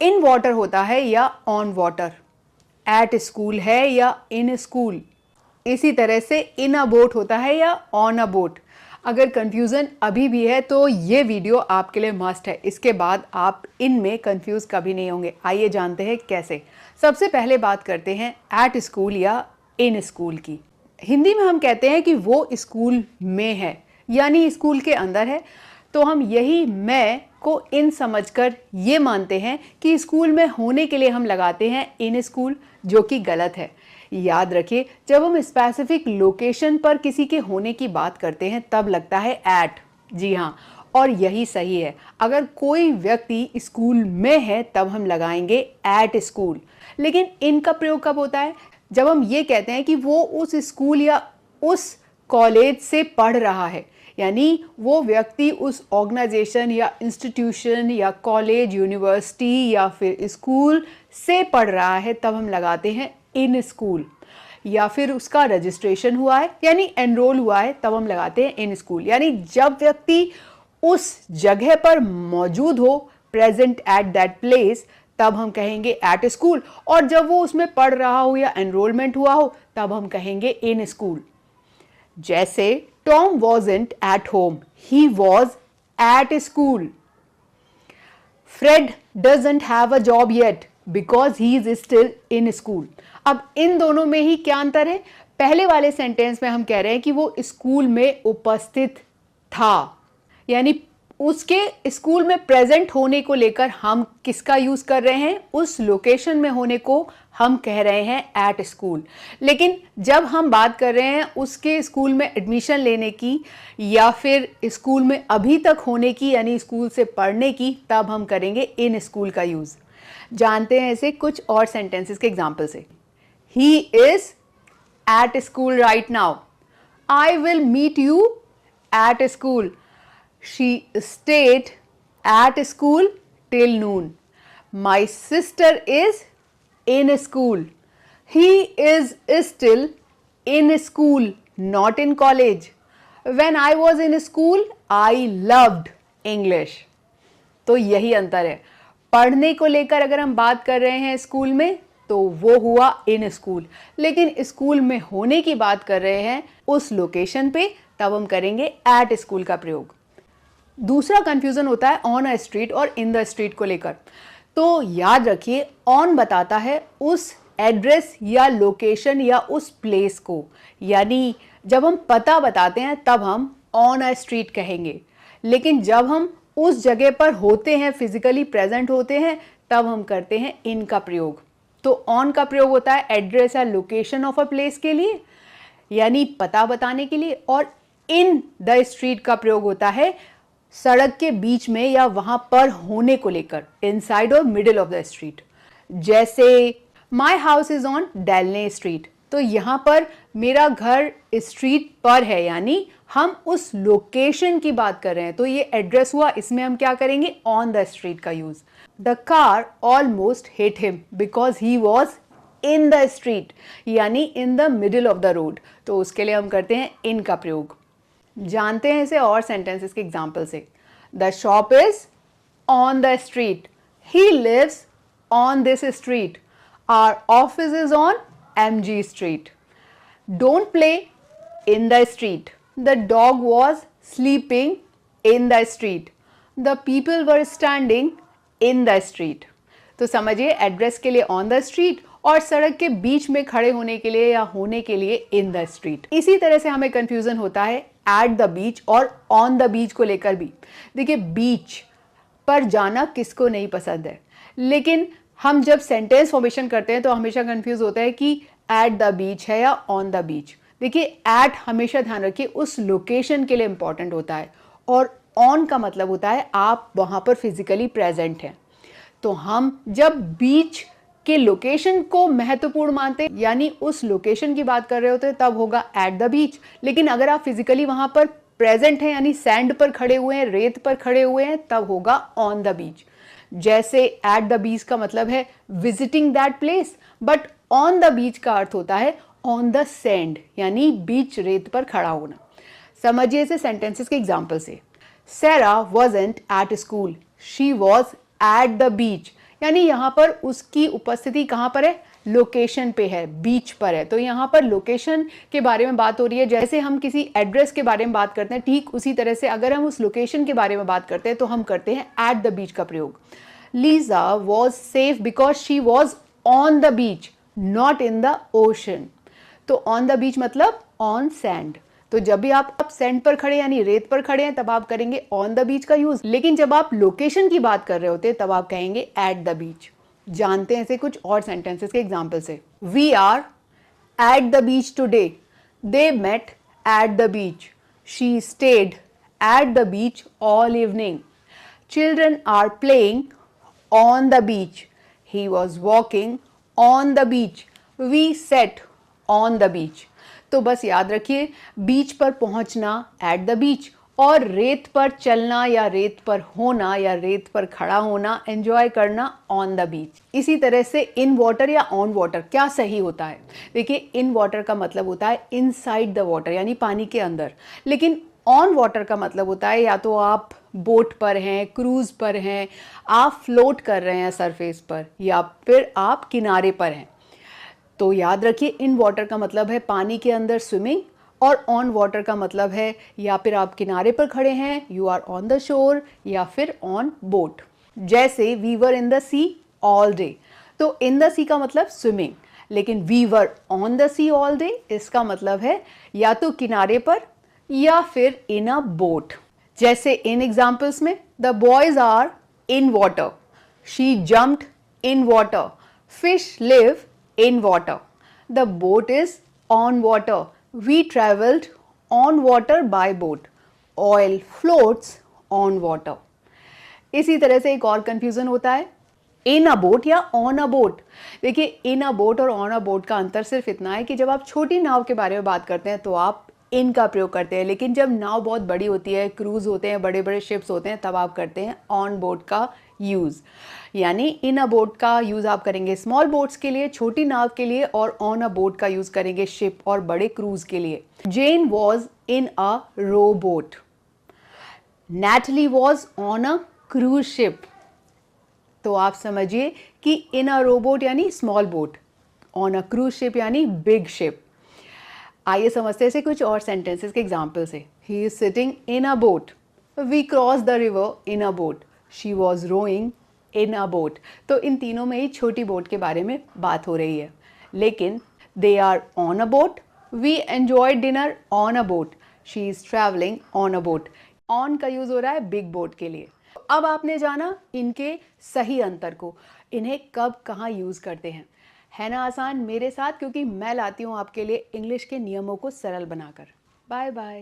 In water होता है या ऑन वाटर, एट स्कूल है या इन स्कूल। इसी तरह से इन अ बोट होता है या ऑन अ बोट। अगर कंफ्यूजन अभी भी है तो ये वीडियो आपके लिए मस्ट है, इसके बाद आप इनमें कंफ्यूज कभी नहीं होंगे। आइए जानते हैं कैसे। सबसे पहले बात करते हैं एट स्कूल या इन स्कूल की। हिंदी में हम कहते हैं कि वो स्कूल में है, यानी स्कूल के अंदर है, तो हम यही मैं को इन समझकर ये मानते हैं कि स्कूल में होने के लिए हम लगाते हैं इन स्कूल, जो कि गलत है। याद रखिए, जब हम स्पेसिफिक लोकेशन पर किसी के होने की बात करते हैं तब लगता है एट। जी हाँ, और यही सही है। अगर कोई व्यक्ति स्कूल में है तब हम लगाएंगे एट स्कूल। लेकिन इनका प्रयोग कब होता है? जब हम ये कहते हैं कि वो उस स्कूल या उस कॉलेज से पढ़ रहा है, यानी वो व्यक्ति उस ऑर्गेनाइजेशन या इंस्टीट्यूशन या कॉलेज, यूनिवर्सिटी या फिर स्कूल से पढ़ रहा है, तब हम लगाते हैं इन स्कूल। या फिर उसका रजिस्ट्रेशन हुआ है यानी एनरोल हुआ है, तब हम लगाते हैं इन स्कूल। यानी जब व्यक्ति उस जगह पर मौजूद हो, प्रेजेंट एट दैट प्लेस, तब हम कहेंगे एट स्कूल। और जब वो उसमें पढ़ रहा हो या एनरोलमेंट हुआ हो, तब हम कहेंगे इन स्कूल। जैसे Tom wasn't at home, he was at school. Fred doesn't have a job yet because he is still in school. अब इन दोनों में ही क्या अंतर है? पहले वाले सेंटेंस में हम कह रहे हैं कि वो स्कूल में उपस्थित था, यानी उसके स्कूल में प्रेजेंट होने को लेकर हम किसका यूज कर रहे हैं? उस लोकेशन में होने को हम कह रहे हैं एट स्कूल। लेकिन जब हम बात कर रहे हैं उसके स्कूल में एडमिशन लेने की या फिर स्कूल में अभी तक होने की, यानी स्कूल से पढ़ने की, तब हम करेंगे इन स्कूल का यूज। जानते हैं ऐसे कुछ और सेंटेंसेस के एग्जाम्पल से। He is at school right now. I will meet you at school. She stayed at school till noon. My sister is in school. He is still in school, not in college. When I was in school, I loved English. तो यही अंतर है। पढ़ने को लेकर अगर हम बात कर रहे हैं स्कूल में, तो वो हुआ इन स्कूल। लेकिन स्कूल में होने की बात कर रहे हैं उस लोकेशन पे, तब हम करेंगे एट स्कूल का प्रयोग। दूसरा कंफ्यूजन होता है ऑन अ स्ट्रीट और इन द स्ट्रीट को लेकर। तो याद रखिए, ऑन बताता है उस एड्रेस या लोकेशन या उस प्लेस को, यानी जब हम पता बताते हैं तब हम ऑन अ स्ट्रीट कहेंगे। लेकिन जब हम उस जगह पर होते हैं, फिजिकली प्रेजेंट होते हैं, तब हम करते हैं इन का प्रयोग। तो ऑन का प्रयोग होता है एड्रेस या लोकेशन ऑफ अ प्लेस के लिए, यानी पता बताने के लिए। और इन द स्ट्रीट का प्रयोग होता है सड़क के बीच में या वहां पर होने को लेकर, इनसाइड और मिडिल ऑफ द स्ट्रीट। जैसे my house is on Delaney street, तो यहां पर मेरा घर स्ट्रीट पर है, यानी हम उस लोकेशन की बात कर रहे हैं। तो ये एड्रेस हुआ, इसमें हम क्या करेंगे? ऑन द स्ट्रीट का use. The car almost hit him because he was in the street, यानी in the middle of the road. तो उसके लिए हम करते हैं इन का प्रयोग। जानते हैं इसे और सेंटेंसेस के एग्जाम्पल से। The shop is on the street. He lives on this street. Our office is on MG street. Don't play in the street. The dog was sleeping in the street. The people were standing in the street. तो समझिए, address के लिए on the street और सड़क के बीच में खड़े होने के लिए या होने के लिए इन द स्ट्रीट। इसी तरह से हमें कंफ्यूजन होता है एट द बीच और ऑन द बीच को लेकर भी। देखिए, बीच पर जाना किसको नहीं पसंद है, लेकिन हम जब सेंटेंस फॉर्मेशन करते हैं तो हमेशा कंफ्यूज होता है कि एट द बीच है या ऑन द बीच। देखिए, एट हमेशा ध्यान रखिए उस लोकेशन के लिए इंपॉर्टेंट होता है, और ऑन का मतलब होता है आप वहां पर फिजिकली प्रेजेंट हैं। तो हम जब बीच के लोकेशन को महत्वपूर्ण मानते, यानी उस लोकेशन की बात कर रहे होते, तब होगा एट द बीच। लेकिन अगर आप फिजिकली वहां पर प्रेजेंट हैं, यानी सैंड पर खड़े हुए हैं, रेत पर खड़े हुए हैं, तब होगा ऑन द बीच। जैसे एट द बीच का मतलब है visiting that place, but on the बीच का अर्थ होता है ऑन द सैंड, यानी बीच रेत पर खड़ा होना। समझिए इसे सेंटेंसेस के एग्जाम्पल से। Sarah wasn't at school, she was at the beach। यानी यहाँ पर उसकी उपस्थिति कहाँ पर है, लोकेशन पे है, बीच पर है। तो यहाँ पर लोकेशन के बारे में बात हो रही है। जैसे हम किसी एड्रेस के बारे में बात करते हैं, ठीक उसी तरह से अगर हम उस लोकेशन के बारे में बात करते हैं तो हम करते हैं एट द बीच का प्रयोग। Lisa was safe because she was on the beach, not in the ocean. तो ऑन द बीच मतलब ऑन सैंड। तो जब भी आप सैंड पर खड़े यानी रेत पर खड़े हैं तब आप करेंगे ऑन द बीच का यूज, लेकिन जब आप लोकेशन की बात कर रहे होते हैं तब आप कहेंगे एट द बीच। जानते हैं ऐसे कुछ और सेंटेंसेस के एग्जांपल से। We are at the beach today, they met at the beach, she stayed at the beach all evening, children are playing on the beach, he was walking on the beach, we sat on the beach. तो बस याद रखिए, बीच पर पहुंचना eight the बीच और रेत पर चलना या रेत पर होना या रेत पर खड़ा होना, एंजॉय करना ऑन द बीच। इसी तरह से इन वाटर या ऑन वाटर क्या सही होता है? देखिए, इन वाटर का मतलब होता है इनसाइड द वाटर यानी पानी के अंदर, लेकिन ऑन वाटर का मतलब होता है या तो आप बोट पर हैं, क्रूज पर हैं, आप फ्लोट कर रहे हैं सरफेस पर, या फिर आप किनारे पर हैं। तो याद रखिए, इन वाटर का मतलब है पानी के अंदर स्विमिंग और ऑन वाटर का मतलब है या फिर आप किनारे पर खड़े हैं, you are on the shore, या फिर ऑन बोट। जैसे we were in the sea all day, तो इन द सी का मतलब स्विमिंग, लेकिन we were on the sea all day इसका मतलब है या तो किनारे पर या फिर इन अ बोट। जैसे इन एग्जाम्पल्स में, the boys are in water, she jumped in water, fish live in water, the boat is on water, we traveled on water by boat, oil floats on water। इसी तरह से एक और confusion होता है, इन अ बोट या on a boat. देखिए, इन a boat और ऑन अ बोट का अंतर सिर्फ इतना है कि जब आप छोटी नाव के बारे में बात करते हैं तो आप इन का प्रयोग करते हैं, लेकिन जब नाव बहुत बड़ी होती है, क्रूज होते हैं, बड़े बड़े शिप्स होते हैं, तब आप करते हैं ऑन बोट का यूज़। यानी इन अ बोट का यूज़ आप करेंगे स्मॉल बोट्स के लिए, छोटी नाव के लिए, और ऑन अ बोट का यूज़ करेंगे शिप और बड़े क्रूज के लिए। Jane was in a row boat, Natalie was on a cruise ship. तो आप समझिए कि इन अ रो बोट यानी small boat, on a cruise ship यानी बिग शिप। आइए समझते हैं इसे कुछ और सेंटेंसेस के एग्जाम्पल से। He is sitting in a boat, we cross the river in a boat, she was rowing in a boat. तो इन तीनों में ही छोटी बोट के बारे में बात हो रही है, लेकिन they are on a boat, we enjoy dinner on a boat, she is travelling on a boat. On का यूज हो रहा है बिग बोट के लिए। अब आपने जाना इनके सही अंतर को, इन्हें कब कहाँ यूज करते हैं। है ना आसान मेरे साथ, क्योंकि मैं लाती हूँ आपके लिए इंग्लिश के नियमों को सरल बनाकर। Bye bye.